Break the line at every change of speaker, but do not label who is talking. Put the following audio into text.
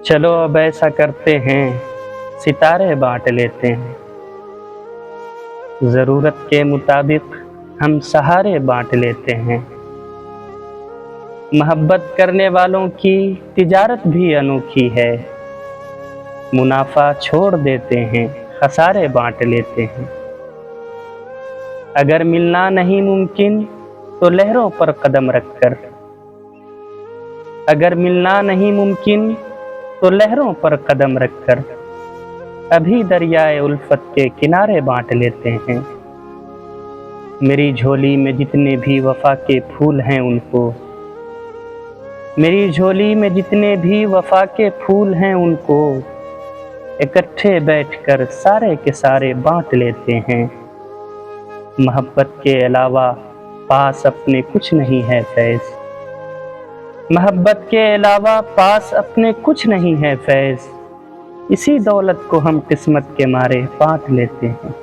चलो अब ऐसा करते हैं, सितारे बांट लेते हैं। ज़रूरत के मुताबिक हम सहारे बांट लेते हैं। मोहब्बत करने वालों की तिजारत भी अनोखी है। मुनाफा छोड़ देते हैं, खसारे बांट लेते हैं। अगर मिलना नहीं मुमकिन तो लहरों पर कदम रखकर, अगर मिलना नहीं मुमकिन तो लहरों पर कदम रखकर अभी दरियाए उल्फत के किनारे बांट लेते हैं। मेरी झोली में जितने भी वफा के फूल हैं उनको, मेरी झोली में जितने भी वफा के फूल हैं उनको इकट्ठे बैठकर सारे के सारे बांट लेते हैं। मोहब्बत के अलावा पास अपने कुछ नहीं है फैज़, मोहब्बत के अलावा पास अपने कुछ नहीं है फैज़। इसी दौलत को हम किस्मत के मारे बांट लेते हैं।